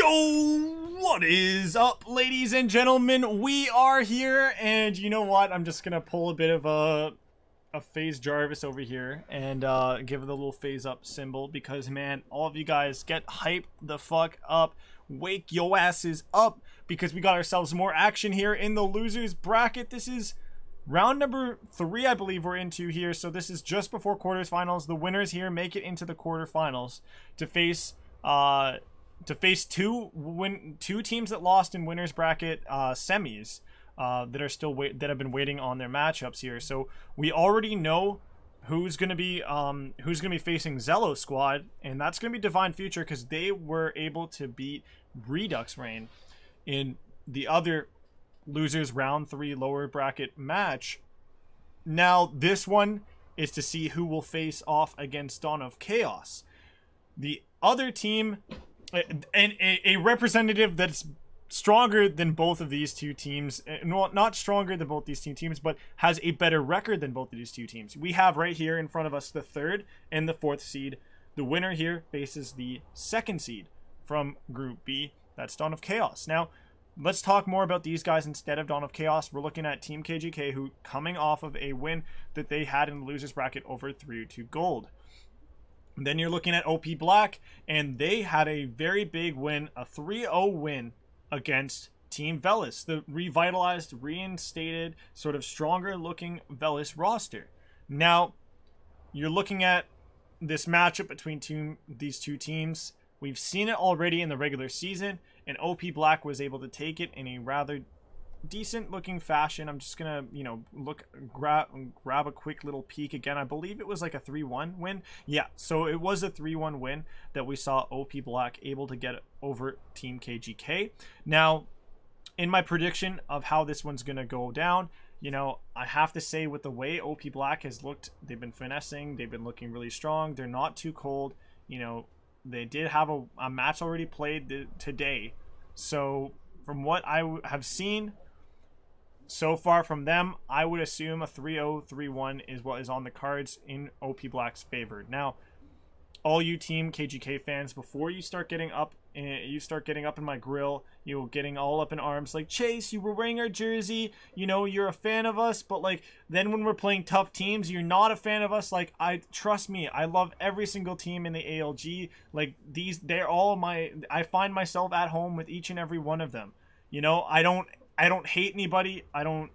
Yo, what is up, ladies and gentlemen? We are here, and you know what? I'm just gonna pull a bit of a phase Jarvis over here and give it a little phase up symbol because, man, all of you guys get hyped the fuck up. Wake your asses up because we got ourselves more action here in the losers bracket. This is round number 3, I believe we're into here. So this is just before quarterfinals. The winners here make it into the quarterfinals to face two teams that lost in winners bracket semis that are still that have been waiting on their matchups here. So we already know who's gonna be facing Zello squad, and that's gonna be Divine Future because they were able to beat Redux Rain in the other losers round 3 lower bracket match. Now this one is to see who will face off against Dawn of Chaos. The other team, and a representative that's stronger than both of these two teams, not stronger than both these two teams, but has a better record than both of these two teams. We have right here in front of us the 3rd and the 4th seed. The winner here faces the 2nd seed from Group B. That's Dawn of Chaos. Now, let's talk more about these guys instead of Dawn of Chaos. We're looking at Team KGK, who coming off of a win that they had in the losers bracket over 3-2 gold. Then you're looking at OP Black, and they had a very big win, a 3-0 win against Team Velis, the revitalized, reinstated, sort of stronger looking Velis roster. Now, you're looking at this matchup between these two teams. We've seen it already in the regular season, and OP Black was able to take it in a rather decent looking fashion. I'm just gonna grab a quick little peek again. I believe it was like a 3-1 win. Yeah, so it was a 3-1 win that we saw OP Black able to get over Team KGK. Now, in my prediction of how this one's gonna go down, I have to say, with the way OP Black has looked, they've been finessing, they've been looking really strong, they're not too cold. They did have a match already played today, so from what I have seen so far from them, I would assume a 3-0, 3-1 is what is on the cards in OP Black's favor. Now, all you Team KGK fans, before you start getting up in my grill, getting all up in arms like, Chase, you were wearing our jersey, you're a fan of us, but like then when we're playing tough teams, you're not a fan of us. Like, trust me, I love every single team in the ALG. Like, they're all I find myself at home with each and every one of them. I don't hate anybody. I don't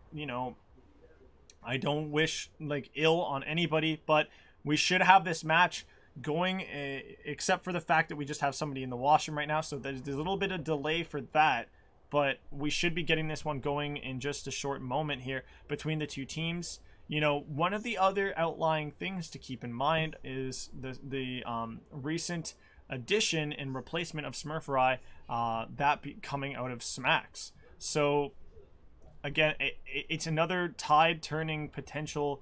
wish like ill on anybody, but we should have this match going, except for the fact that we just have somebody in the washroom right now, so there's a little bit of delay for that, but we should be getting this one going in just a short moment here between the two teams. One of the other outlying things to keep in mind is the recent addition and replacement of Smurferi, coming out of Smacks. So again, it's another tide turning potential,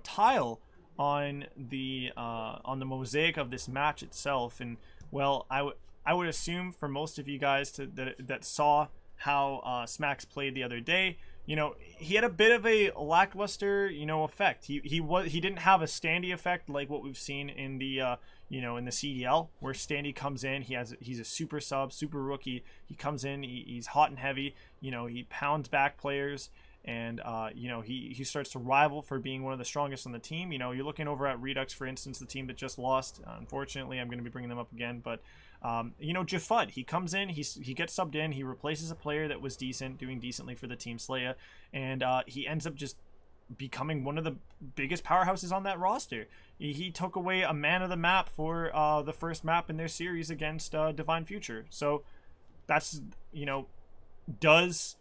tile on the mosaic of this match itself. And well, I would assume for most of you guys that saw how Smacks played the other day, he had a bit of a lackluster effect. He didn't have a Standy effect like what we've seen in the in the CDL, where Standy comes in, he's a super sub, super rookie. He comes in, he's hot and heavy, he pounds back players, and he starts to rival for being one of the strongest on the team. You're looking over at Redux, for instance, the team that just lost. Unfortunately, I'm going to be bringing them up again, but Jafud, he comes in, he gets subbed in, he replaces a player that was doing decently for the team Slaya, and he ends up just becoming one of the biggest powerhouses on that roster. He took away a man of the map for the first map in their series against Divine Future. So that's, does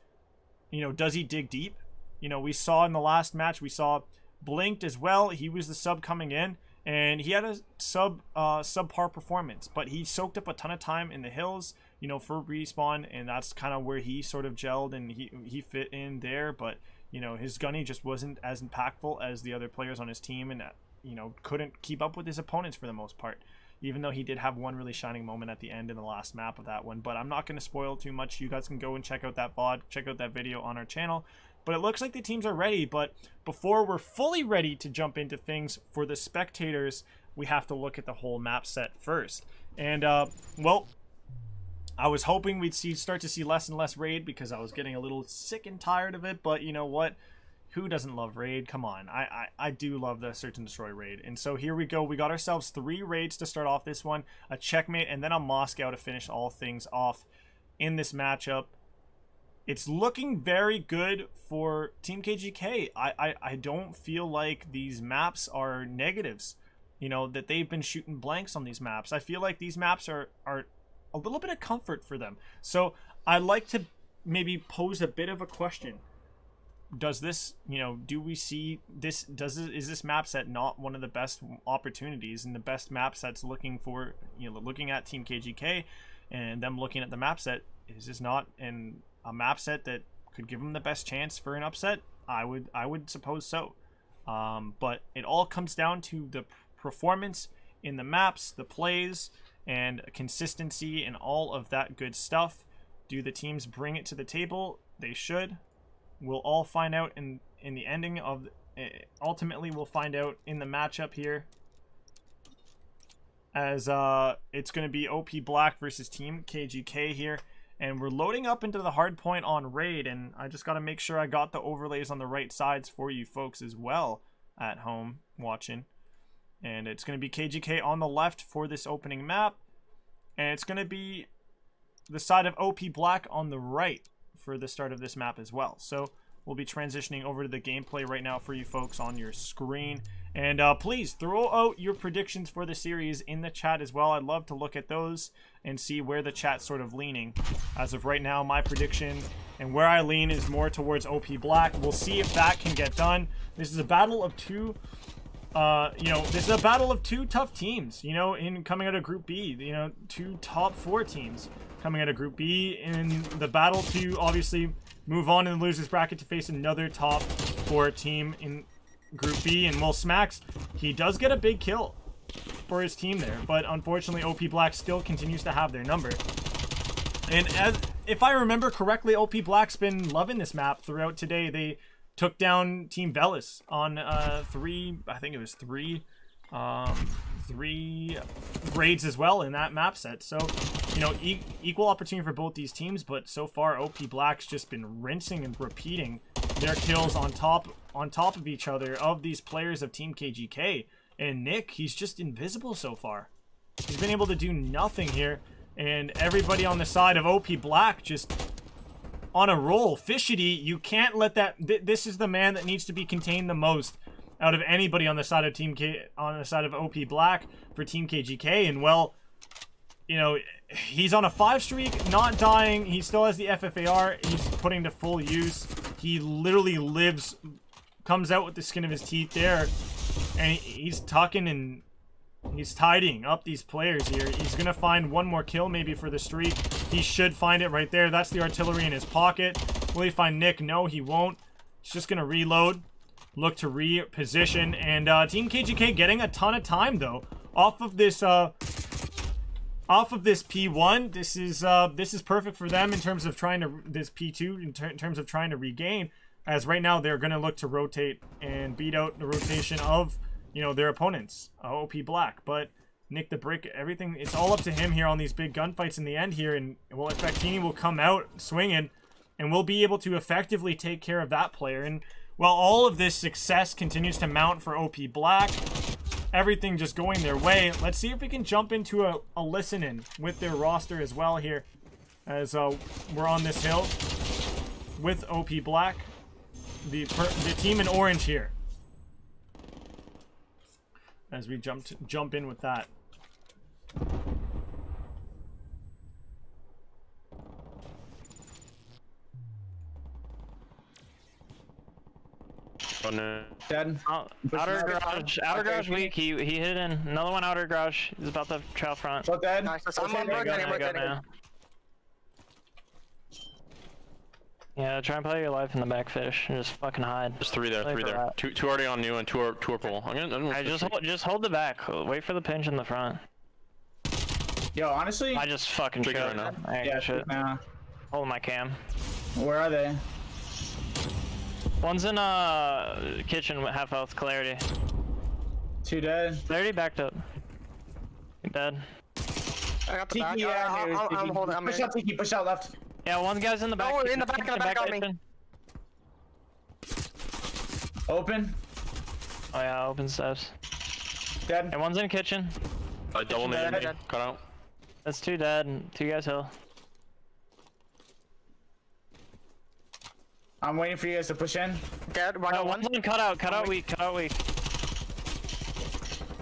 he dig deep? We saw in the last match, we saw Blinked as well. He was the sub coming in, and he had a subpar performance, but he soaked up a ton of time in the hills, for respawn, and that's kind of where he sort of gelled and he fit in there. But his gunny just wasn't as impactful as the other players on his team, and couldn't keep up with his opponents for the most part, even though he did have one really shining moment at the end in the last map of that one. But I'm not going to spoil too much. You guys can go and check out that VOD, check out that video on our channel. But it looks like the teams are ready. But before we're fully ready to jump into things for the spectators, we have to look at the whole map set first. And well, I was hoping we'd start to see less and less raid because I was getting a little sick and tired of it. But you know what? Who doesn't love raid? Come on. I do love the search and destroy raid. And so here we go. We got ourselves 3 raids to start off this one, a checkmate, and then a Moscow to finish all things off in this matchup. It's looking very good for Team KGK. I don't feel like these maps are negatives, you know, that they've been shooting blanks on these maps. I feel like these maps are a little bit of comfort for them. So I'd like to maybe pose a bit of a question. Does this, you know, do we see this, is this map set not one of the best opportunities and the best map sets looking for, you know, looking at Team KGK and them looking at the map set, is this not a map set that could give them the best chance for an upset? I would suppose so. But it all comes down to the performance in the maps, the plays, and consistency and all of that good stuff. Do the teams bring it to the table? They should. We'll all find out in the ending of... ultimately, we'll find out in the matchup here. As it's going to be OP Black versus Team KGK here. And we're loading up into the hard point on raid. And I just got to make sure I got the overlays on the right sides for you folks as well at home watching. And it's going to be KGK on the left for this opening map. And it's going to be the side of OP Black on the right for the start of this map as well. So we'll be transitioning over to the gameplay right now for you folks on your screen. And please throw out your predictions for the series in the chat as well. I'd love to look at those and see where the chat's sort of leaning. As of right now, my prediction and where I lean is more towards OP Black. We'll see if that can get done. This is a battle of two... this is a battle of 2 tough teams, you know, in coming out of Group B, you know, 2 top 4 teams coming out of Group B in the battle to obviously move on in the losers bracket to face another top 4 team in Group B. And Will Smacks, he does get a big kill for his team there, but unfortunately OP Black still continues to have their number. And if I remember correctly, OP Black's been loving this map throughout today. They took down Team Velis on 3 raids as well in that map set. So, you know, equal opportunity for both these teams, but so far OP Black's just been rinsing and repeating their kills on top of each other of these players of Team KGK. And Nick, he's just invisible so far. He's been able to do nothing here, and everybody on the side of OP Black just on a roll. Fishity, you can't let that... This is the man that needs to be contained the most out of anybody on the side of OP Black for Team KGK. And well, you know, he's on a 5 streak, not dying. He still has the FFAR. He's putting to full use. He literally lives, comes out with the skin of his teeth there, and he's tucking and he's tidying up these players here. He's gonna find one more kill maybe for the streak. He should find it right there. That's the artillery in his pocket. Will he find Nick? No, he won't. He's just gonna reload, look to reposition, and Team KGK getting a ton of time though off of this P1. This is perfect for them in terms of trying to this P2 in terms of trying to regain, as right now they're gonna look to rotate and beat out the rotation of, you know, their opponents, OP Black. But Nick the Brick, everything, it's all up to him here on these big gunfights in the end here. And well, Effectini will come out swinging, and we'll be able to effectively take care of that player. And while all of this success continues to mount for OP Black, everything just going their way, let's see if we can jump into a listen-in with their roster as well here, as we're on this hill with OP Black, the team in orange here, as we jump in with that. Oh no. Dead. Oh, outer garage weak. He hit in. Another one outer garage. He's about to trail front. Both dead. Nice. I'm broken. Yeah, try and play your life in the back fish and just fucking hide. There's 3 there, 3 there. Two already on new and two are pole. Alright, just hold the back. Wait for the pinch in the front. Yo, honestly, I just fucking Trigger shot. right now. I ain't yeah, got shit. nah. Hold my cam. Where are they? One's in kitchen with half health. Clarity. 2 dead. Clarity backed up. Dead. I got the back. Tiki, yeah, I'm holding. I'm push in. out, Tiki, push out left. Yeah, one guy's in the back. Oh, in the back, kitchen, in the back on me. kitchen. Open. Oh yeah, open steps. Dead. And one's in kitchen. Double Dead, nade. dead. Cut out. That's 2 dead and 2 guys hill. I'm waiting for you guys to push in. Dead. One on one. One's in cutout. Cutout weak. Cutout weak.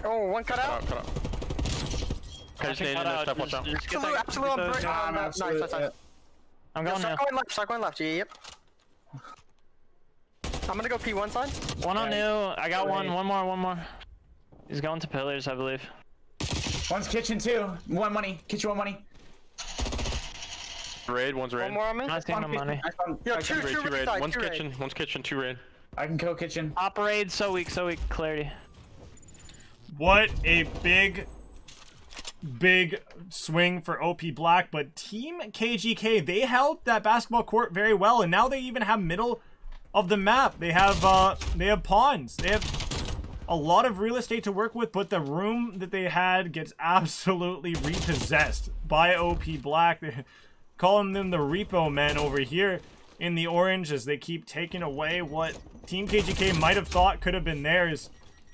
Oh, one cut Cut out. out. Cut out. Okay, just nade in there. Step, watch out. Just get Absolute, that- absolute. get those- Nice, nice, nice. I'm going now. Start going left. Start going left. Yep. I'm gonna go P1 side. One on Yeah. new. I got Ready. one. One more. He's going to pillars, I believe. One's kitchen too. One money. Kitchen, one money. Raid. One's raid. One more on me. I'm not seeing no money. Yo, Two two raid. Two right raid. side, One's two right. kitchen. One's kitchen. 2 raid. I can kill kitchen. Operate so weak. Clarity. What a big swing for OP Black, but Team KGK, they held that basketball court very well, and now they even have middle of the map. They have pawns. They have a lot of real estate to work with, but the room that they had gets absolutely repossessed by OP Black. They're calling them the repo men over here in the orange as they keep taking away what Team KGK might have thought could have been theirs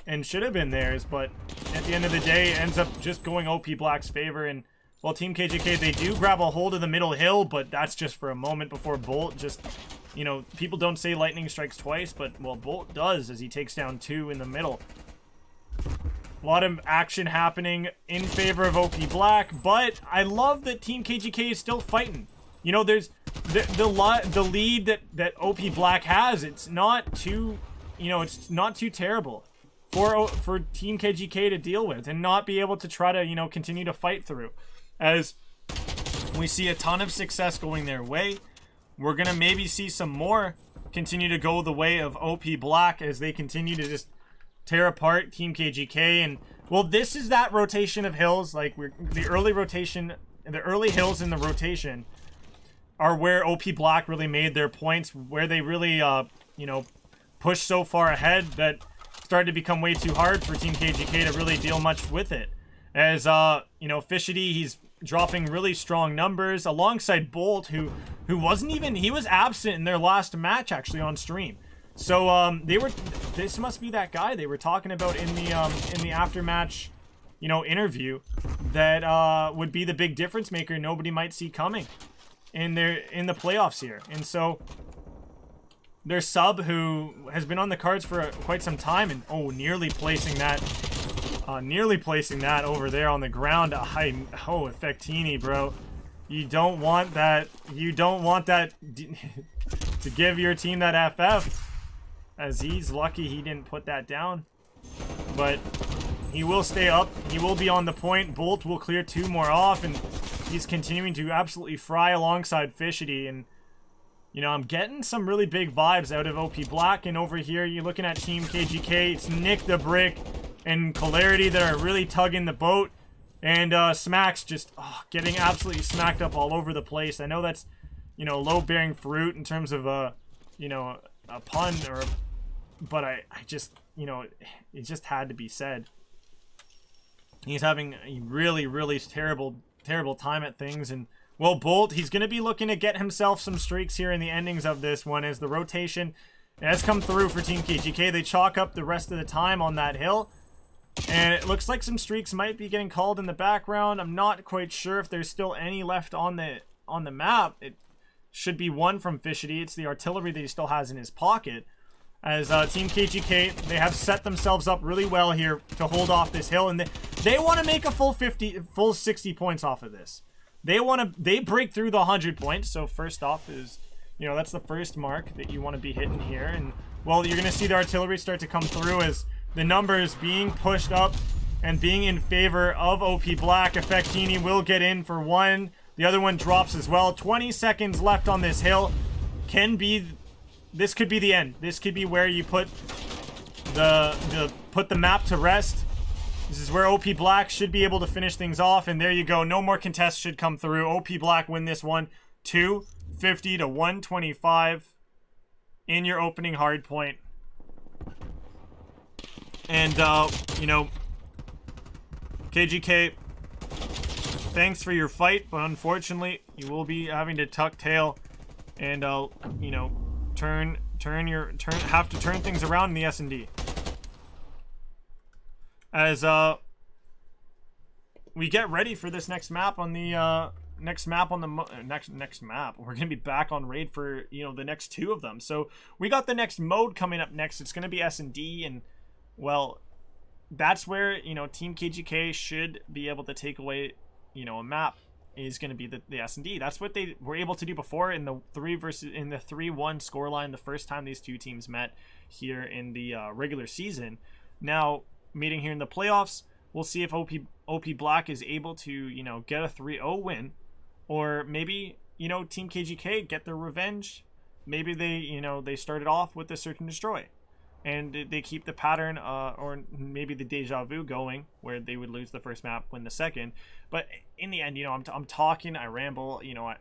and should have been theirs, but at the end of the day, it ends up just going OP Black's favor. And well, Team KGK, they do grab a hold of the middle hill, but that's just for a moment before Bolt just, you know, people don't say lightning strikes twice, but well, Bolt does as he takes down 2 in the middle. A lot of action happening in favor of OP Black, but I love that Team KGK is still fighting. You know, there's the lead that OP Black has. It's not too, you know, it's not too terrible for Team KGK to deal with and not be able to try to, you know, continue to fight through. As we see a ton of success going their way, we're gonna maybe see some more continue to go the way of OP Black as they continue to just tear apart Team KGK. And well, this is that rotation of hills. Like the early hills in the rotation are where OP Black really made their points, where they really you know, pushed so far ahead that started to become way too hard for Team KGK to really deal much with it. As you know, Fishity, he's dropping really strong numbers alongside Bolt, who wasn't even, he was absent in their last match actually on stream. So this must be that guy they were talking about in the aftermatch, you know, interview that would be the big difference maker nobody might see coming in the playoffs here. And so their sub, who has been on the cards for quite some time, and nearly placing that over there on the ground. Effectini, bro, you don't want that to give your team that FF, as he's lucky he didn't put that down. But he will stay up, he will be on the point. Bolt will clear 2 more off, and he's continuing to absolutely fry alongside Fishity. And you know, I'm getting some really big vibes out of OP Black. And over here, you're looking at Team KGK. It's Nick the Brick and Clarity that are really tugging the boat. And Smacks just getting absolutely smacked up all over the place. I know that's, you know, low-bearing fruit in terms of, you know, a pun, but I just, you know, it just had to be said. He's having a really, really terrible time at things. And well, Bolt, he's going to be looking to get himself some streaks here in the endings of this one, as the rotation has come through for Team KGK. They chalk up the rest of the time on that hill, and it looks like some streaks might be getting called in the background. I'm not quite sure if there's still any left on the map. It should be 1 from Fishity. It's the artillery that he still has in his pocket. As Team KGK, they have set themselves up really well here to hold off this hill, and they want to make a full 60 points off of this. They break through the 100 points. So first off is, you know, that's the first mark that you want to be hitting here. And well, you're going to see the artillery start to come through as the numbers being pushed up and being in favor of OP Black. Effectini will get in for 1. The other one drops as well. 20 seconds left on this hill. This could be the end. This could be where you put the map to rest. This is where OP Black should be able to finish things off, and there you go. No more contests should come through. OP Black win this one, 250 to 125 in your opening hard point. And you know, KGK, thanks for your fight, but unfortunately, you will be having to tuck tail and you know, have to turn things around in the S&D. As we get ready for this next map on the next map. We're gonna be back on raid for, you know, the next 2 of them. So we got the next mode coming up next. It's gonna be S&D, and well, that's where, you know, Team KGK should be able to take away, you know, a map. Is going to be the S&D. That's what they were able to do before in the 3-1 scoreline the first time these 2 teams met here in the regular season. Now, meeting here in the playoffs, we'll see if OP Black is able to, you know, get a 3-0 win, or maybe, you know, Team KGK get their revenge. Maybe they, you know, they started off with the search and destroy, and they keep the pattern, or maybe the deja vu going, where they would lose the first map, win the second. But in the end, you know, I'm talking, I ramble, you know,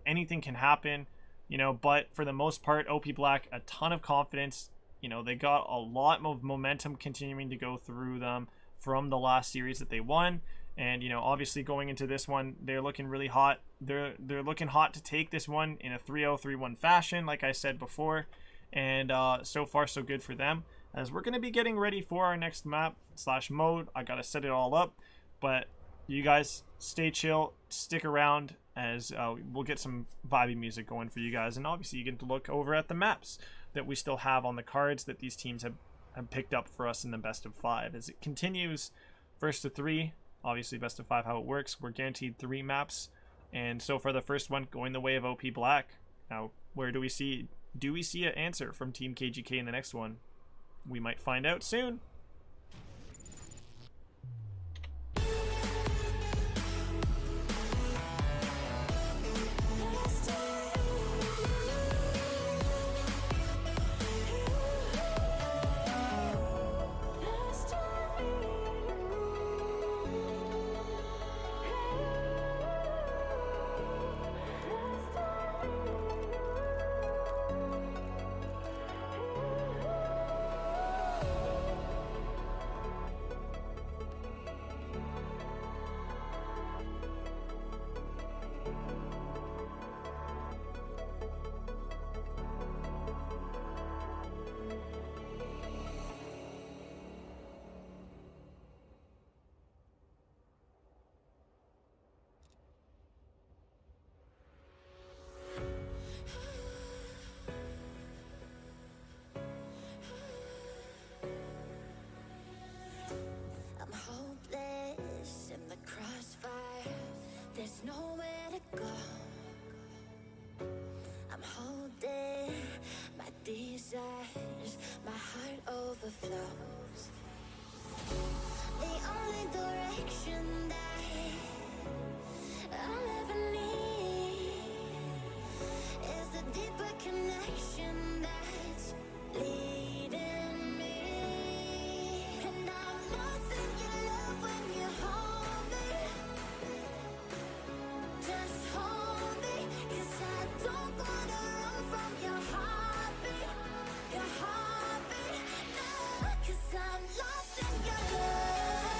anything can happen, you know. But for the most part, OP Black, a ton of confidence. You know, they got a lot of momentum continuing to go through them from the last series that they won. And, you know, obviously going into this one, they're looking really hot. They're looking hot to take this one in a 3-0, 3-1 fashion, like I said before. And so far so good for them, as we're going to be getting ready for our next map / mode. I got to set it all up, but you guys stay chill, stick around, as we'll get some vibey music going for you guys. And obviously you get to look over at the maps that we still have on the cards that these teams have picked up for us in the best of 5 as it continues. First to 3, obviously best of 5 how it works. We're guaranteed 3 maps, and so far the first one going the way of OP Black. Now, where do we see an answer from Team KGK in the next one? We might find out soon. Nowhere to go. I'm holding my desires, my heart overflows. The only direction that I'll ever need is a deeper connection that's leading me. And I'm lost in your love when you hold me. Just hold me, 'cause I don't wanna run from your heartbeat, no, 'cause I'm lost in your love.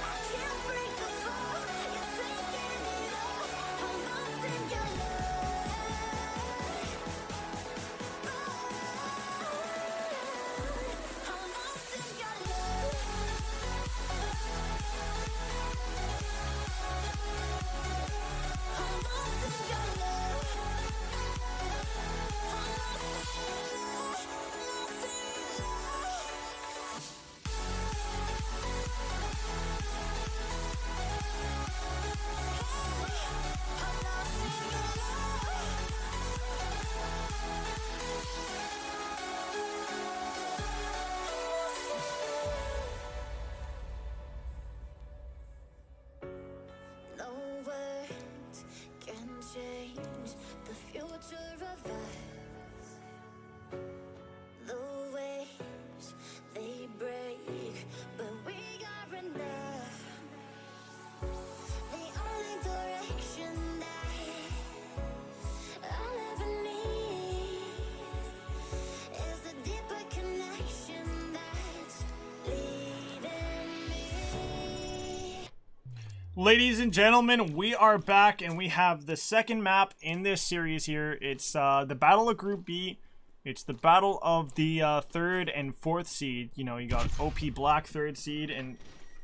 I can't break the fall, you're taking it all. I'm lost in your love. I'm lost in your love. No words can change the future of us. The waves, they break, but we are enough. The only direction that I'll ever need is a deeper connection that's leading me. Ladies and gentlemen, we are back, and we have the second map in this series here. It's the Battle of Group B. It's the battle of the 3rd and 4th seed. You know, you got OP Black 3rd seed, and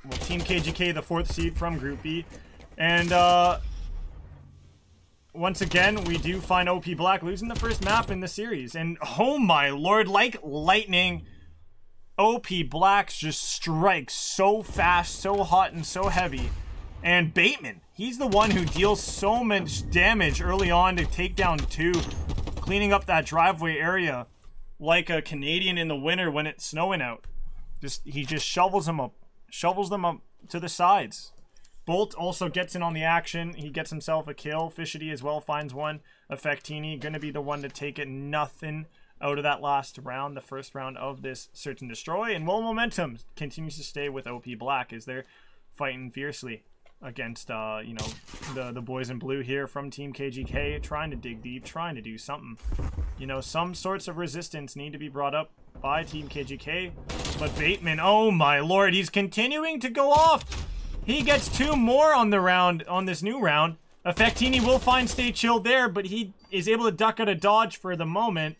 well, Team KGK the 4th seed from Group B. And once again, we do find OP Black losing the first map in the series. And oh my lord, like lightning, OP Black just strikes so fast, so hot, and so heavy. And Bateman, he's the one who deals so much damage early on to take down 2, cleaning up that driveway area like a Canadian in the winter when it's snowing out. He just shovels them up to the sides. Bolt also gets in on the action. He gets himself a kill. Fishity as well finds one. Effectini gonna be the one to take it. Nothing out of that last round, the first round of this search and destroy. And well, momentum continues to stay with OP Black as they're fighting fiercely against you know, the boys in blue here from Team KGK, trying to dig deep, trying to do something. You know, some sorts of resistance need to be brought up by Team KGK, but Bateman, oh my lord, he's continuing to go off. He gets 2 more on the round, on this new round. Effectini will find Stay Chill there, but he is able to duck out of dodge for the moment.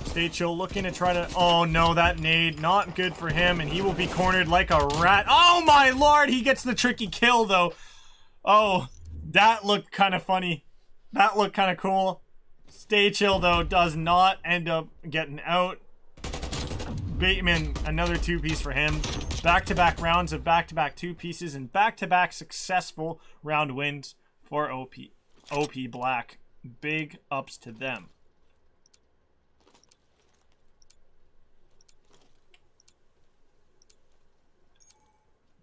Stay Chill looking to try to... Oh no, that nade, not good for him, and he will be cornered like a rat. Oh my lord, he gets the tricky kill though. Oh, that looked kind of funny. That looked kind of cool. Stay Chill though does not end up getting out. Bateman, another 2-piece for him. Back-to-back rounds of back-to-back 2-pieces and back-to-back successful round wins for OP Black. Big ups to them.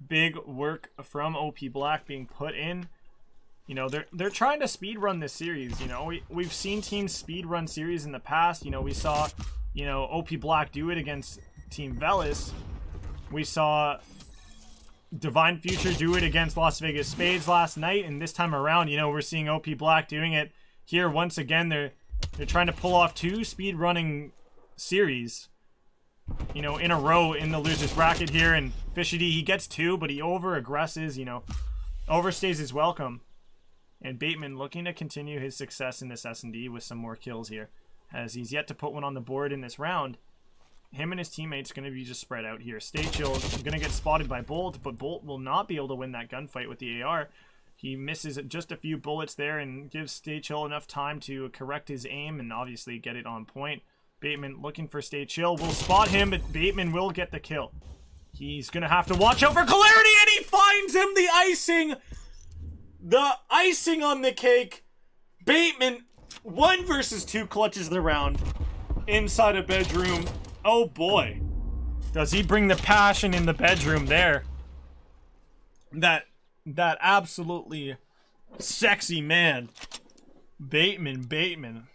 Big work from OP Black being put in. You know, they're trying to speed run this series. You know, we've seen teams speed run series in the past. You know, we saw, you know, OP Black do it against Team Velis. We saw Divine Future do it against Las Vegas Spades last night, and this time around, you know, we're seeing OP Black doing it here once again. They're trying to pull off 2 speed running series, you know, in a row in the losers bracket here. And Fishity, he gets 2, but he over aggresses, you know, overstays his welcome. And Bateman looking to continue his success in this S&D with some more kills here, as he's yet to put one on the board in this round. Him and his teammates going to be just spread out here. Stay Chill is going to get spotted by Bolt, but Bolt will not be able to win that gunfight with the AR. He misses just a few bullets there and gives Stay Chill enough time to correct his aim and obviously get it on point. Bateman looking for Stay Chill. Will spot him, but Bateman will get the kill. He's going to have to watch out for Clarity, and he finds him! The icing! The icing on the cake! Bateman, 1 versus 2 clutches the round inside a bedroom. Oh boy, does he bring the passion in the bedroom there. That absolutely sexy man. Bateman.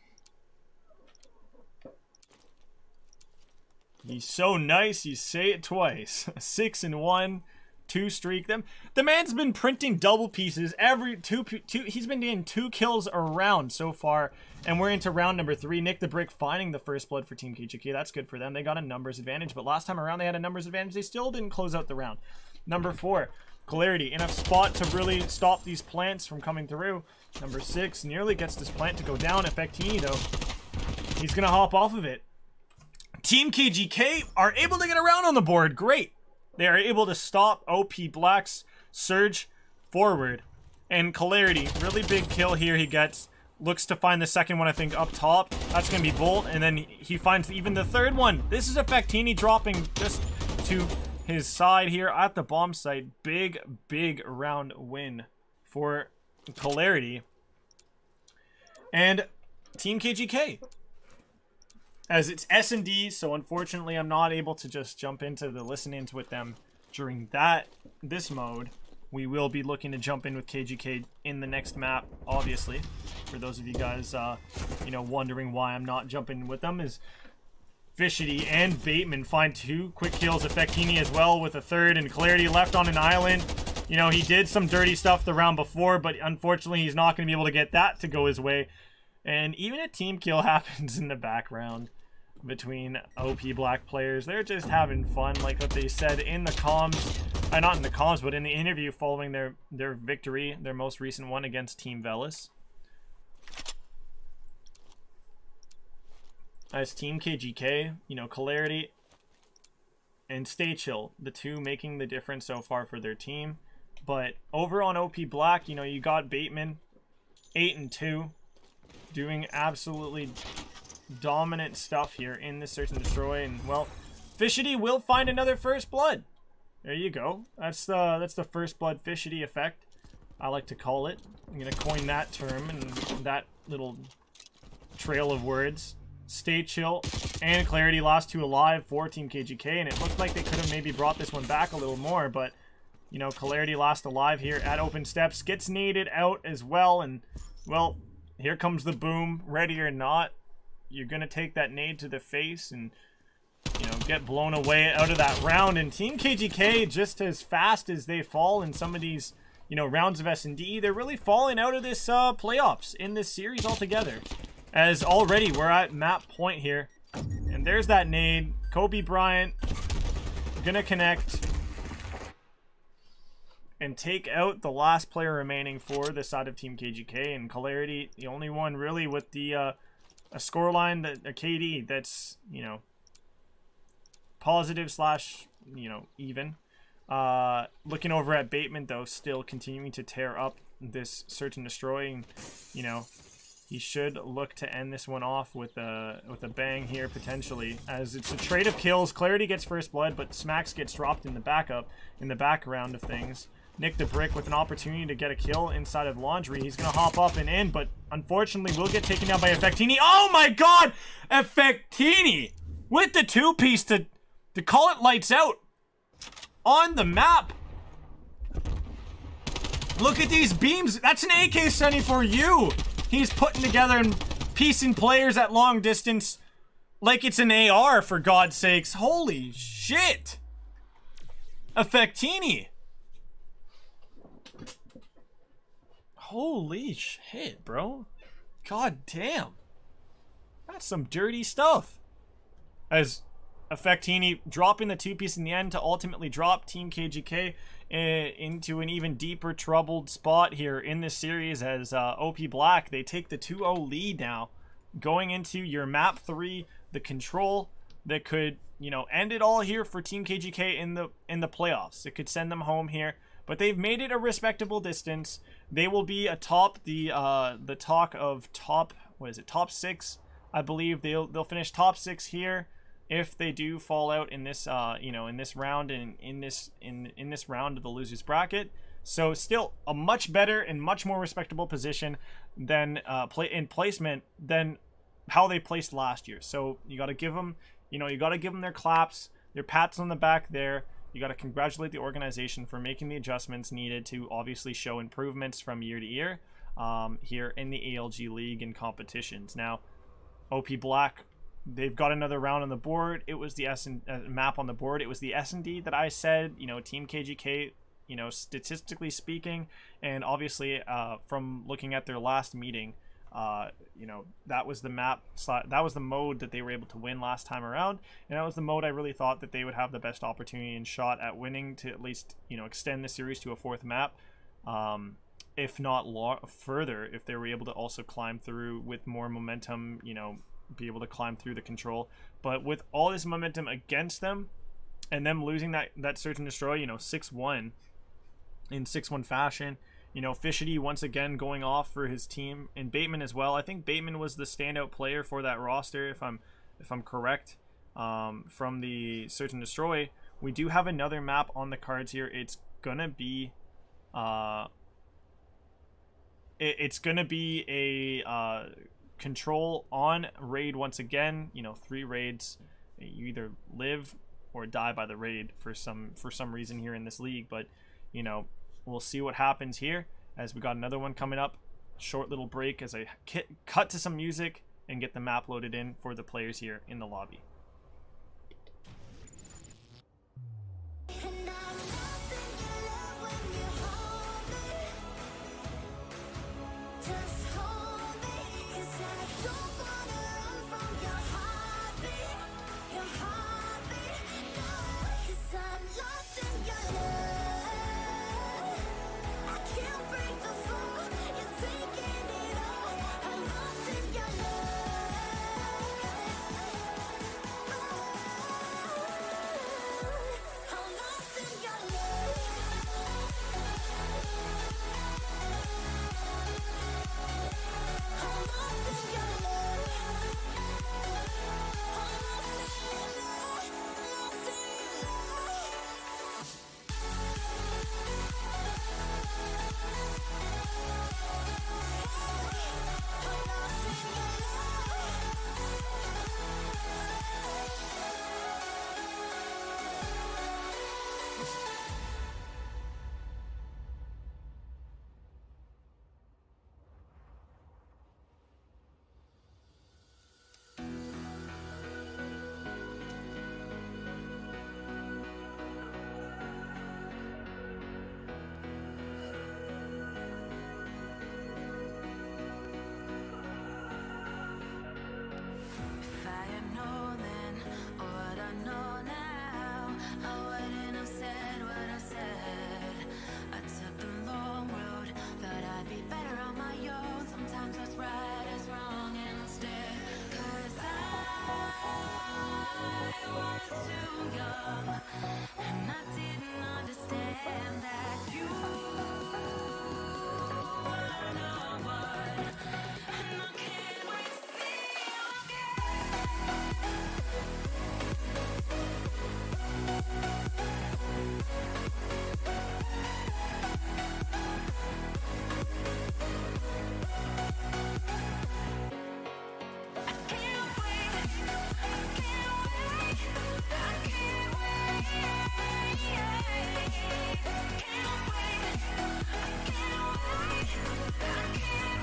He's so nice, you say it twice. 6-1, 2 streak. The man's been printing double pieces every two. He's been getting 2 kills a round so far, and we're into round number 3. Nick the Brick finding the first blood for Team KGK. That's good for them. They got a numbers advantage, but last time around they had a numbers advantage. They still didn't close out the round. Number 4, Clarity in a spot to really stop these plants from coming through. Number 6 nearly gets this plant to go down. Effectini though, he's gonna hop off of it. Team KGK are able to get around on the board. Great. They are able to stop OP Black's surge forward. And Clarity, really big kill here he gets. Looks to find the second one, I think, up top. That's going to be Bolt. And then he finds even the third one. This is Effectini dropping just to his side here at the bomb site. Big round win for Clarity. And Team KGK. As it's S&D, so unfortunately I'm not able to just jump into the listen-ins with them during this mode. We will be looking to jump in with KGK in the next map, obviously. For those of you guys, you know, wondering why I'm not jumping with them, is Fishity and Bateman find 2 quick kills. Effectini as well with a 3rd, and Clarity left on an island. You know, he did some dirty stuff the round before, but unfortunately he's not going to be able to get that to go his way. And even a team kill happens in the background. between OP Black players. They're just having fun, like what they said in the comms. Not in the comms, but in the interview following their victory, their most recent one against Team Velis. As Team KGK, you know, Clarity and Stay Chill, the two making the difference so far for their team. But over on OP Black, you know, you got Bateman, 8-2, doing absolutely dominant stuff here in the Search and Destroy. And, well, Fishity will find another First Blood. There you go. That's the First Blood Fishity effect, I like to call it. I'm going to coin that term and that little trail of words. Stay Chill and Clarity last two alive for Team KGK, and it looked like they could have maybe brought this one back a little more, but, you know, Clarity last alive here at open steps, gets naded out as well, and, well, here comes the boom. Ready or not, you're going to take that nade to the face and, you know, get blown away out of that round. And Team KGK, just as fast as they fall in some of these, you know, rounds of S&D, they're really falling out of this playoffs in this series altogether. As already we're at map point here, and there's that nade. Kobe Bryant gonna connect and take out the last player remaining for the side of Team KGK, and Clarity, the only one really with the a scoreline, that a KD that's, you know, positive slash, you know, even. Looking over at Bateman though, still continuing to tear up this Search and Destroy, and, you know, he should look to end this one off with a bang here, potentially, as it's a trade of kills. Clarity gets First Blood, but Smacks gets dropped in the background of things. Nick the Brick with an opportunity to get a kill inside of Laundry. He's going to hop up and in, but unfortunately will get taken down by Effectini. Oh my god! Effectini with the two-piece to call it lights out on the map. Look at these beams. That's an AK-74U. He's putting together and piecing players at long distance like it's an AR, for God's sakes. Holy shit. Effectini. Holy shit, bro. God damn. That's some dirty stuff. As Effectini dropping the two-piece in the end to ultimately drop Team KGK into an even deeper troubled spot here in this series, as OP Black, they take the 2-0 lead now going into your map 3, the control that could, you know, end it all here for Team KGK in the playoffs. It could send them home here, but they've made it a respectable distance. They will be atop the talk of top, what is it, top 6, I believe. They'll finish top 6 here if they do fall out in this you know, in this round, and in this round of the losers bracket. So still a much better and much more respectable position than placement than how they placed last year. So you got to give them, you know, you got to give them their claps, their pats on the back there. You got to congratulate the organization for making the adjustments needed to obviously show improvements from year to year here in the ALG League and competitions. Now, OP Black, they've got another round on the board. It was the map on the board. It was the S&D that I said, you know, Team KGK, you know, statistically speaking, and obviously from looking at their last meeting, you know, that was the map, that was the mode that they were able to win last time around, and that was the mode I really thought that they would have the best opportunity and shot at winning, to at least, you know, extend the series to a 4th map, if not further, if they were able to also climb through with more momentum, you know, be able to climb through the control. But with all this momentum against them, and them losing that Search and Destroy, you know, 6-1 in 6-1 fashion, you know, Fishity once again going off for his team, and Bateman as well. I think Bateman was the standout player for that roster, if I'm correct, from the Search and Destroy. We do have another map on the cards here. It's gonna be a control on raid once again. You know, 3 raids. You either live or die by the raid for some reason here in this league. But, you know, we'll see what happens here, as we got another one coming up. Short little break as I cut to some music and get the map loaded in for the players here in the lobby. And I'm lost in your love when you hold me. Just hold me, 'cause I don't wanna run from your heartbeat.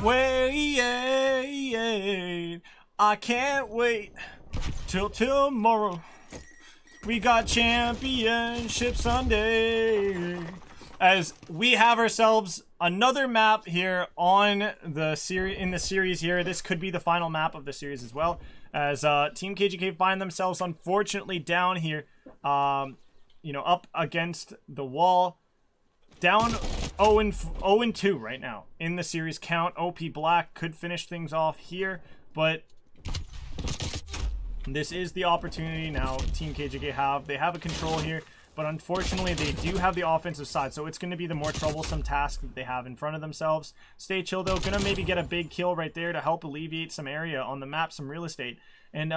wait. I can't wait till tomorrow. We got Championship Sunday. As we have ourselves another map here on the series here. This could be the final map of the series as well. As Team KGK find themselves unfortunately down here, you know, up against the wall, down 0-2 right now in the series count. OP Black could finish things off here, but this is the opportunity now Team KGK have. They have a control here, but unfortunately they do have the offensive side, so it's going to be the more troublesome task that they have in front of themselves. Stay chill though, gonna maybe get a big kill right there to help alleviate some area on the map, some real estate. And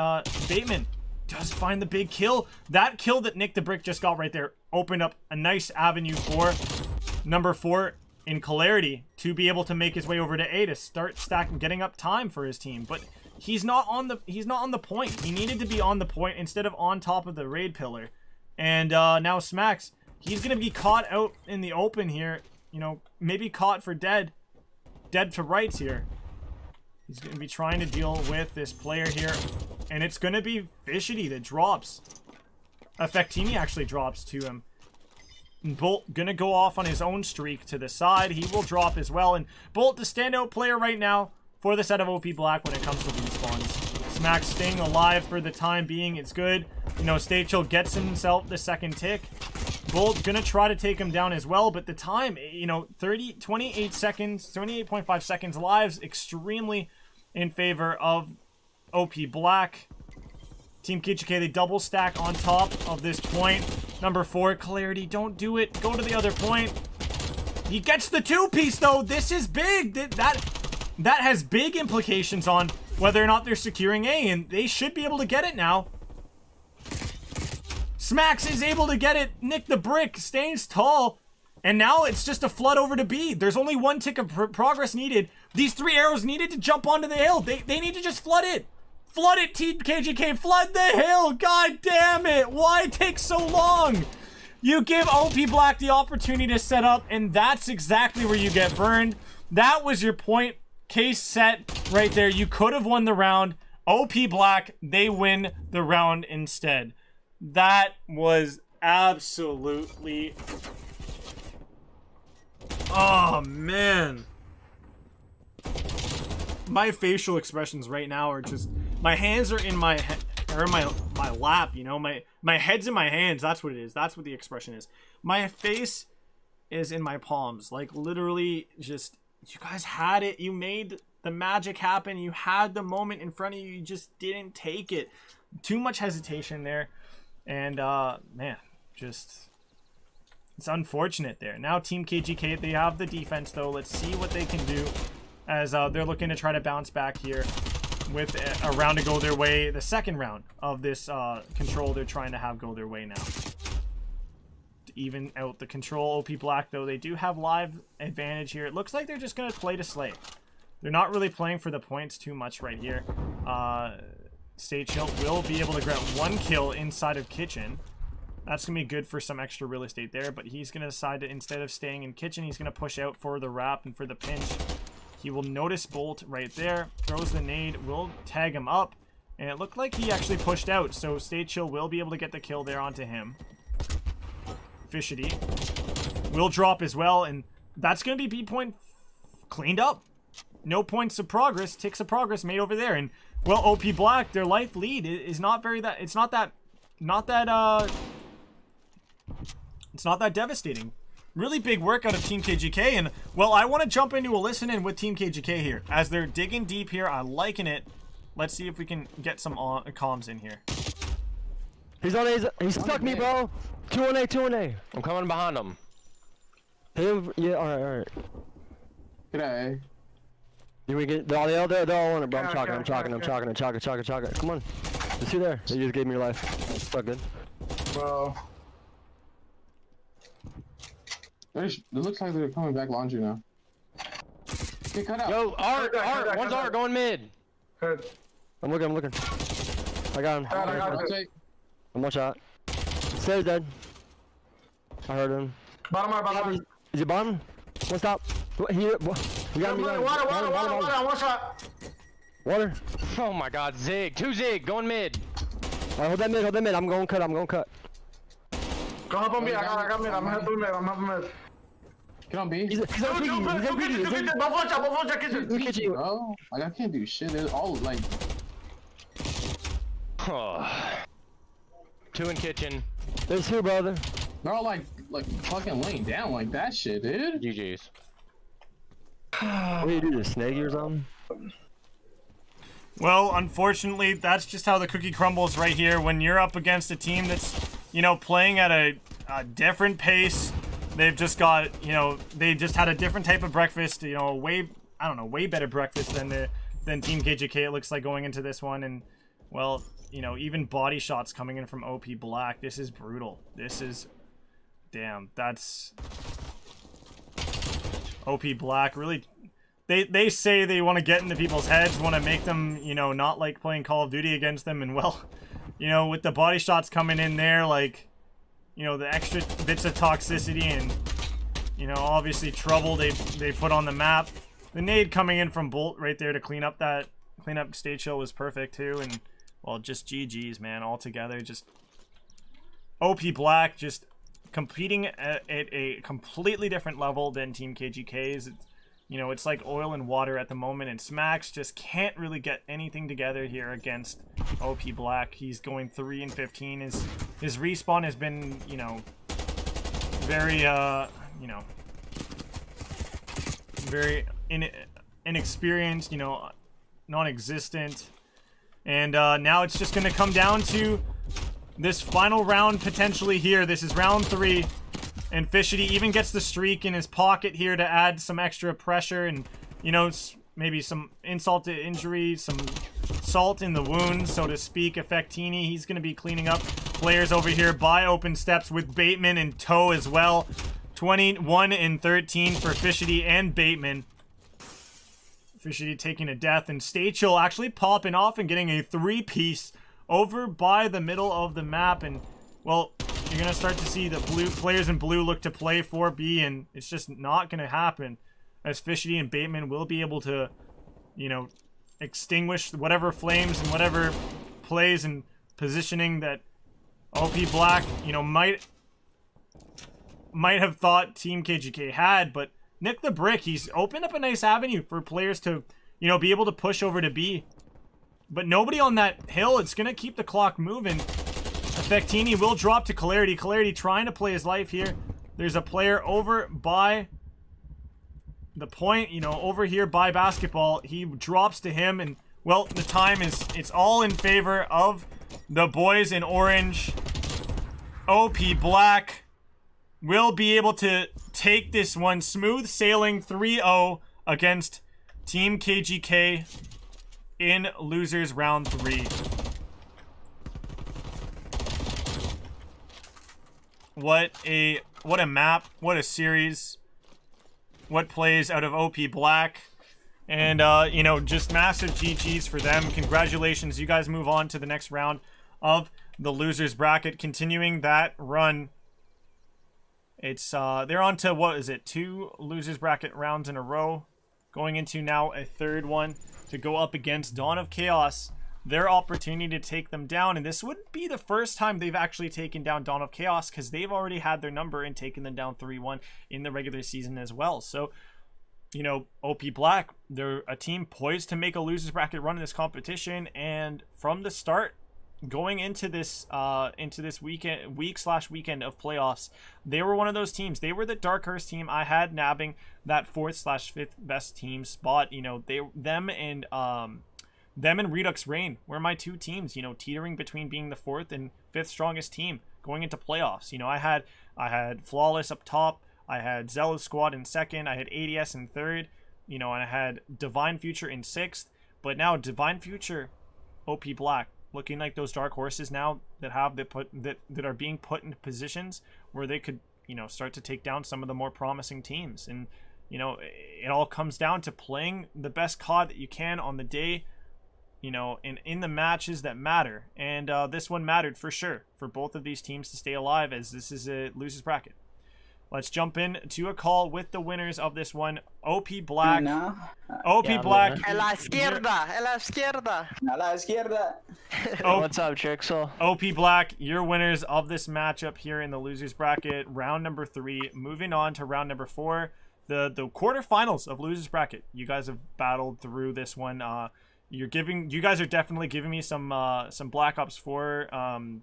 Bateman does find the big kill. That kill that Nick the Brick just got right there opened up a nice avenue for number 4 in Clarity to be able to make his way over to A to start stacking, getting up time for his team. But he's not on the point. He needed to be on the point instead of on top of the raid pillar. And now Smacks, he's gonna be caught out in the open here. You know, maybe caught for dead to rights here. He's gonna be trying to deal with this player here, and it's gonna be Fishity that drops. Effectini actually drops to him. And Bolt gonna go off on his own streak to the side. He will drop as well, and Bolt the standout player right now for the set of OP Black when it comes to respawns. Smack staying alive for the time being. It's good. You know, Stay Chill gets himself the second tick. Bolt gonna try to take him down as well, but the time, you know, 28 seconds, 28.5 seconds lives, extremely in favor of OP Black. Team KGK, they double stack on top of this point. Number 4, Clarity, don't do it. Go to the other point. He gets the 2-piece though. This is big. That has big implications on whether or not they're securing A, and they should be able to get it now. Smacks is able to get it. Nick the Brick stays tall. And now it's just a flood over to B. There's only 1 tick of progress needed. These 3 arrows needed to jump onto the hill. They need to just flood it. Flood it, Team KGK. Flood the hill. God damn it. Why take so long? You give OP Black the opportunity to set up, and that's exactly where you get burned. That was your point. Case set right there. You could have won the round. OP Black, they win the round instead. That was absolutely... Oh, man. My facial expressions right now are just... My hands are in my lap, you know? My head's in my hands. That's what it is. That's what the expression is. My face is in my palms. Like, literally, just... You guys had it. You made the magic happen. You had the moment in front of you. You just didn't take it. Too much hesitation there. And, man, just... It's unfortunate there. Now Team KGK, they have the defense, though. Let's see what they can do as they're looking to try to bounce back here with a round to go their way. The second round of this control they're trying to have go their way now. To even out the control. OP Black, though, they do have live advantage here. It looks like they're just going to play to slay. They're not really playing for the points too much right here. Stay Chill will be able to grab 1 kill inside of Kitchen. That's going to be good for some extra real estate there, but he's going to decide to, instead of staying in Kitchen, he's going to push out for the wrap and for the pinch. He will notice Bolt right there, throws the nade, will tag him up, and it looked like he actually pushed out, so Stay Chill will be able to get the kill there onto him. Fishity will drop as well, and that's going to be B point cleaned up. No points of progress, ticks of progress made over there, and well, OP Black, their life lead is not very that, it's not that devastating. Really big work out of Team KGK, and well, I want to jump into a listen in with Team KGK here as they're digging deep here. I'm liking it. Let's see if we can get some comms in here. He's on A. He stuck me, bro. 2 on A, 2 on A. I'm coming behind him. Yeah, alright. Get out, eh? You get they're all on it, bro. I'm chalking. Come on. Just see there. You just gave me your life. It's all good. Bro. It looks like they're coming back laundry now. Okay, cut out. Yo, Art, one's Art going mid. Good. I'm looking. I got him. Okay. I'm 1 shot. Save's dead. I heard him. Bottom. Is he bottom? 1 stop. What, here, we got me. Water, one shot. Water. Oh my god, Zig. 2 Zig, going mid. Alright, hold that mid. I'm going cut. Go help on me. I got mid. I'm helping mid. Get on B. He's on PD. He's on PD. Buffalo kitchen. Kitchen. Bro, like I can't do shit. They're all like. Oh. 2 in kitchen. There's 2, brother. They're all like fucking laying down like that shit, dude. GG's. What do you do, this snaggy or something? Well, unfortunately, that's just how the cookie crumbles right here. When you're up against a team that's, you know, playing at a different pace, they've just got, you know, they just had a different type of breakfast, you know, way better breakfast than Team KGK, it looks like, going into this one. And, well, you know, even body shots coming in from OP Black. This is brutal. This is, damn, that's OP Black really. They say they want to get into people's heads, want to make them, you know, not like playing Call of Duty against them. And, well, you know, with the body shots coming in there, like, you know, the extra bits of toxicity and, you know, obviously trouble they put on the map. The nade coming in from Bolt right there to clean up Stage Show was perfect too. And, well, just GG's, man, altogether. Just OP Black just competing at a completely different level than Team KGK's. You know, it's like oil and water at the moment, and Smacks just can't really get anything together here against OP Black. He's going 3 and 15. His respawn has been, you know, very, you know, very inexperienced, you know, non-existent. And now it's just going to come down to this final round potentially here. This is round 3. And Fishity even gets the streak in his pocket here to add some extra pressure and, you know, maybe some insult to injury, some salt in the wound, so to speak. Effectini, he's going to be cleaning up players over here by open steps with Bateman and Toe as well. 21 and 13 for Fishity and Bateman. Fishity taking a death, and Stay Chill actually popping off and getting a 3-piece over by the middle of the map. And, well, you're going to start to see the blue players in blue look to play 4B, and it's just not going to happen, as Fishity and Bateman will be able to, you know, extinguish whatever flames and whatever plays and positioning that OP Black, you know, might have thought Team KGK had. But Nick the Brick, he's opened up a nice avenue for players to, you know, be able to push over to B. But nobody on that hill. It's going to keep the clock moving. Effectini will drop to Clarity. Clarity trying to play his life here. There's a player over by the point, you know, over here by basketball. He drops to him, and, well, the time is, it's all in favor of the boys in orange. OP Black will be able to take this one. Smooth sailing 3-0 against Team KGK in losers round 3. What a map, what a series, what plays out of OP Black. And, you know, just massive GG's for them. Congratulations, you guys move on to the next round of the losers bracket, continuing that run. It's, they're on to, what is it, 2 losers bracket rounds in a row, going into now a 3rd one to go up against Dawn of Chaos. Their opportunity to take them down, and this would be the first time they've actually taken down Dawn of Chaos, because they've already had their number and taken them down 3-1 in the regular season as well. So, you know, OP Black, they're a team poised to make a losers bracket run in this competition, and from the start, going into this week/weekend of playoffs, they were one of those teams. They were the Dark Horse team I had nabbing that 4th/5th best team spot. You know, them and Redux Rain were my 2 teams, you know, teetering between being the 4th and 5th strongest team going into playoffs. You know, I had Flawless up top, I had Zealous Squad in 2nd, I had ADS in 3rd, you know, and I had Divine Future in 6th. But now Divine Future, OP Black, looking like those dark horses now that are being put into positions where they could, you know, start to take down some of the more promising teams. And, you know, it all comes down to playing the best COD that you can on the day, you know, in the matches that matter. And this one mattered for sure for both of these teams to stay alive, as this is a losers bracket. let's jump in to a call with the winners of this one. OP Black. No. OP Yeah, I'm Black. doing A la izquierda, a la izquierda. A la izquierda. Oh, What's up, Trixel? OP Black, you're winners of this matchup here in the losers bracket, round number 3. Moving on to round number 4, the quarterfinals of losers bracket. You guys have battled through this one. You guys are definitely giving me some Black Ops 4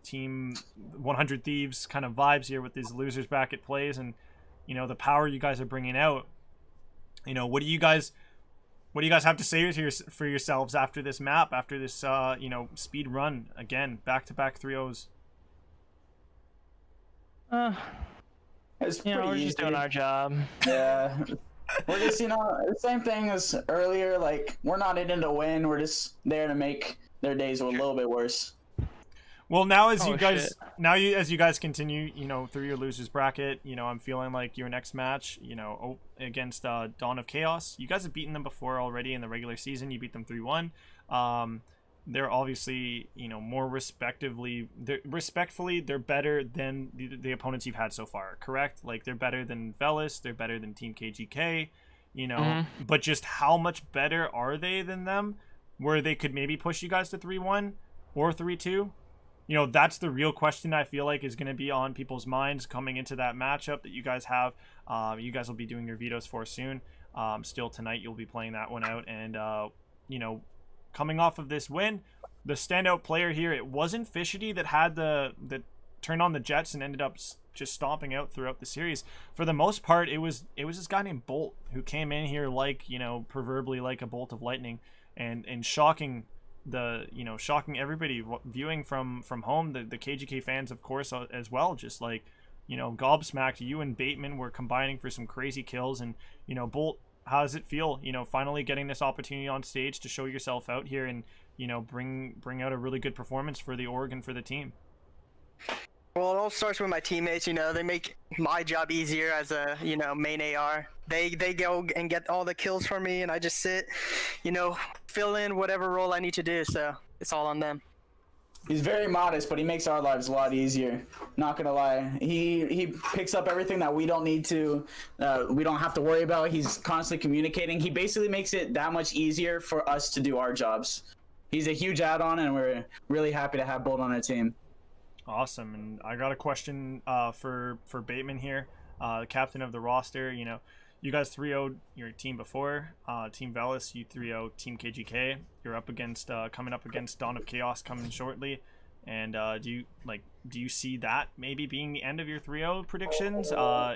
Team 100 Thieves kind of vibes here with these losers bracket plays, and you know the power you guys are bringing out. You know, what do you guys have to say for yourselves after this map, after this you know, speed run again, back-to-back 3-0s? It's You know, pretty we're easy. just doing our job. Yeah. We're just, you know, the same thing as earlier. Like, we're not in it to win. We're just there to make their days a little bit worse. Well, now as you Oh, guys shit. as you guys continue, you know, through your losers bracket, you know, I'm feeling like your next match, you know, against Dawn of Chaos, you guys have beaten them before already in the regular season. You beat them 3-1. They're obviously, you know, more respectfully, they're better than the opponents you've had so far, correct? Like, they're better than Velis, they're better than Team KGK, you know, but just how much better are they than them, where they could maybe push you guys to 3-1 or 3-2? You know, that's the real question I feel like is going to be on people's minds coming into that matchup that you guys have. You guys will be doing your vetoes for soon. Still tonight, you'll be playing that one out. And, you know, coming off of this win, the standout player here, it wasn't Fishity that had that turned on the Jets and ended up just stomping out throughout the series. For the most part, it was this guy named Bolt who came in here like, you know, proverbially like a bolt of lightning and shocking shocking everybody viewing from home, the KGK fans of course as well, just like, you know, gobsmacked. You and Bateman were combining for some crazy kills. And, you know, Bolt, how does it feel, you know, finally getting this opportunity on stage to show yourself out here and, you know, bring out a really good performance for the org and for the team? Well, it all starts with my teammates. You know, they make my job easier as a, you know, main AR. They go and get all the kills for me, and I just sit, you know, fill in whatever role I need to do. So it's all on them. He's very modest, but he makes our lives a lot easier. Not gonna lie, he picks up everything that we don't need to, we don't have to worry about. He's constantly communicating. He basically makes it that much easier for us to do our jobs. He's a huge add-on, and we're really happy to have Bolt on our team. Awesome. And I got a question for Bateman here, the captain of the roster. You know, you guys 3-0'd your team before, Team Velis. You 3-0 Team KGK. You're up against coming up against Dawn of Chaos coming shortly. And do you see that maybe being the end of your 3-0 predictions?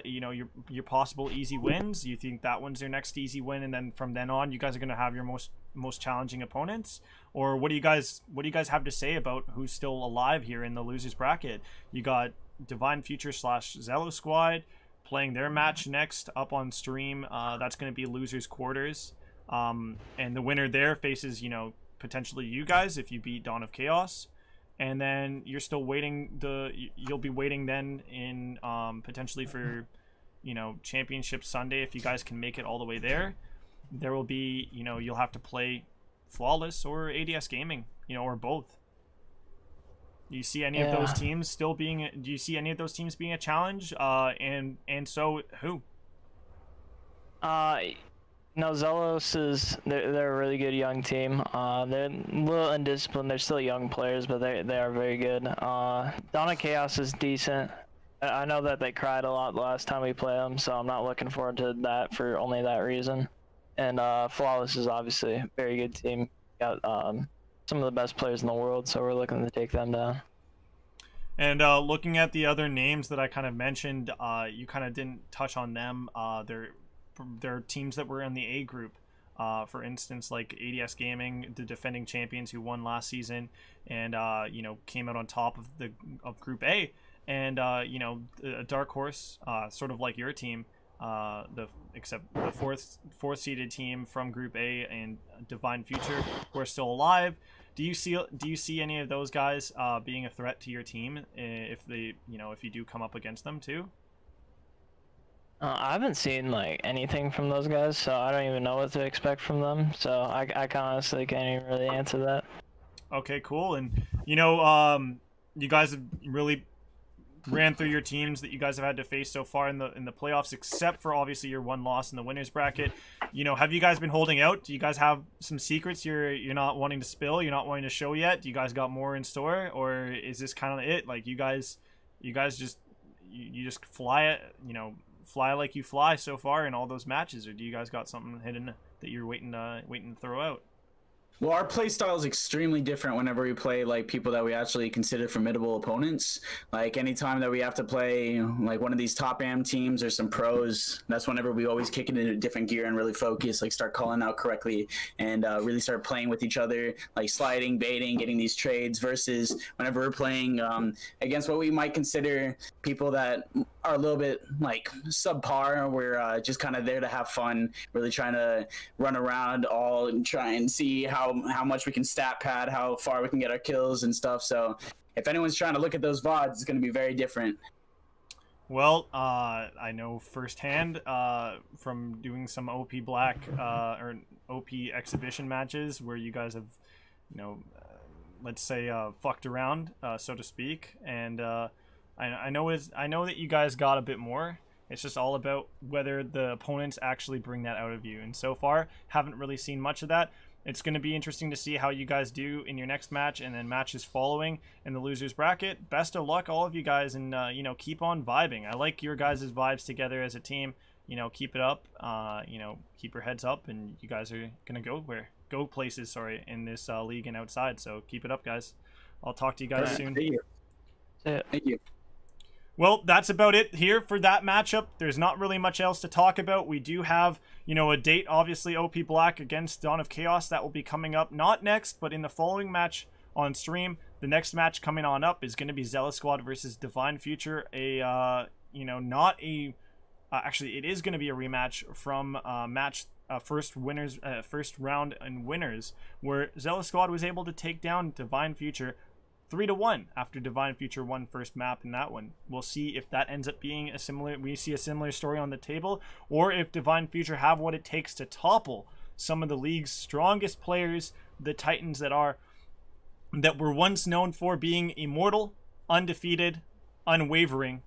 You know, your possible easy wins. You think that one's your next easy win, and then from then on, you guys are gonna have your most challenging opponents? Or what do you guys have to say about who's still alive here in the losers bracket? You got Divine Future / Zello Squad playing their match next up on stream. That's going to be losers quarters, and the winner there faces, you know, potentially you guys if you beat Dawn of Chaos. And then you're still waiting, you'll be waiting then in potentially for, you know, Championship Sunday. If you guys can make it all the way there, there will be, you know, you'll have to play Flawless or ADS Gaming, you know, or both. Do you see any of those teams still being? Do you see any of those teams being a challenge? And so who? No, Zelos they're a really good young team. They're a little undisciplined. They're still young players, but they are very good. Dawn of Chaos is decent. I know that they cried a lot the last time we played them, so I'm not looking forward to that for only that reason. And Flawless is obviously a very good team. Got some of the best players in the world, so we're looking to take them down. And looking at the other names that I kind of mentioned, you kind of didn't touch on them. They're teams that were in the A group. For instance, like ADS Gaming, the defending champions who won last season, and you know, came out on top of Group A. And you know, a dark horse, sort of like your team, except the fourth seeded team from Group A and Divine Future, who are still alive. Do you see any of those guys being a threat to your team if you do come up against them too? I haven't seen like anything from those guys, so I don't even know what to expect from them. So I honestly can't even really answer that. Okay, cool. And you know, you guys have really ran through your teams that you guys have had to face so far in the playoffs, except for obviously your one loss in the winners bracket. You know, have you guys been holding out? Do you guys have some secrets you're not wanting to spill? You're not wanting to show yet? Do you guys got more in store, or is this kind of it? Like you guys just you just fly it, you know, fly like you fly so far in all those matches, or do you guys got something hidden that you're waiting to throw out? Well, our play style is extremely different whenever we play like people that we actually consider formidable opponents. Like anytime that we have to play like one of these top AM teams or some pros, that's whenever we always kick it into different gear and really focus, like start calling out correctly and really start playing with each other, like sliding, baiting, getting these trades, versus whenever we're playing against what we might consider people that are a little bit like subpar. We're just kind of there to have fun, really trying to run around all and try and see how much we can stat pad, how far we can get our kills and stuff. So if anyone's trying to look at those VODs, it's going to be very different. Well, I know firsthand from doing some OP Black or OP exhibition matches where you guys have, you know, let's say fucked around, so to speak, and I know that you guys got a bit more. It's just all about whether the opponents actually bring that out of you, and so far haven't really seen much of that. It's going to be interesting to see how you guys do in your next match and then matches following in the losers bracket. Best of luck, all of you guys, and you know, keep on vibing. I like your guys' vibes together as a team. You know, keep it up. You know, keep your heads up, and you guys are gonna go places. Sorry, in this league and outside. So keep it up, guys. I'll talk to you guys soon. Thank you. Thank you. Well, that's about it here for that matchup. There's not really much else to talk about. We do have, you know, a date, obviously, OP Black against Dawn of Chaos. That will be coming up, not next, but in the following match on stream. The next match coming on up is going to be Zealous Squad versus Divine Future. You know, not a... actually, it is going to be a rematch from first round in winners, where Zealous Squad was able to take down Divine Future 3-1 after Divine Future won first map in that one. We'll see if that ends up being we see a similar story on the table, or if Divine Future have what it takes to topple some of the league's strongest players, the Titans that were once known for being immortal, undefeated, unwavering.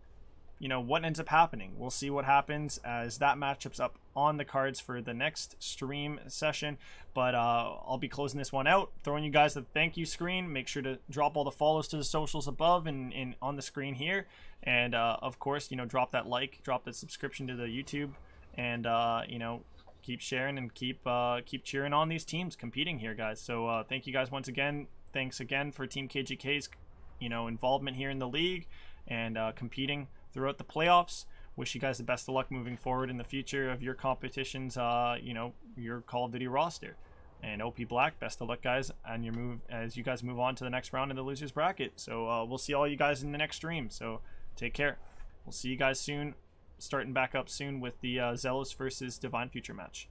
You know, what ends up happening. We'll see what happens as that matchup's up on the cards for the next stream session. But I'll be closing this one out, throwing you guys the thank you screen. Make sure to drop all the follows to the socials above and on the screen here. And of course, you know, drop that like, drop that subscription to the YouTube, and you know, keep sharing and keep cheering on these teams competing here, guys. So thank you guys once again. Thanks again for Team KGK's, you know, involvement here in the league and competing throughout the playoffs. Wish you guys the best of luck moving forward in the future of your competitions, you know, your Call of Duty roster. And OP Black, best of luck, guys, and your move as you guys move on to the next round in the losers bracket. So we'll see all you guys in the next stream. So take care. We'll see you guys soon, starting back up soon with the Zealous versus Divine Future match.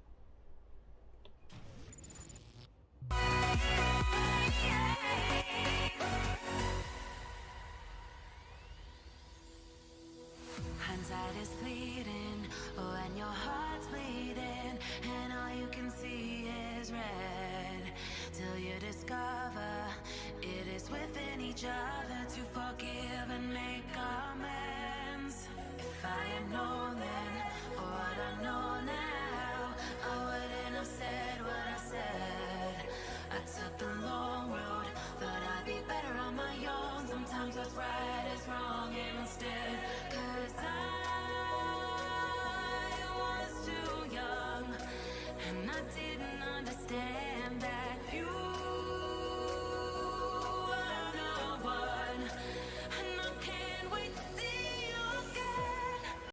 Hindsight is fleeting when your heart's bleeding and all you can see is red, till you discover it is within each other to forgive and make amends. If I had known then what I know now, I wouldn't have said what I said. I took the Lord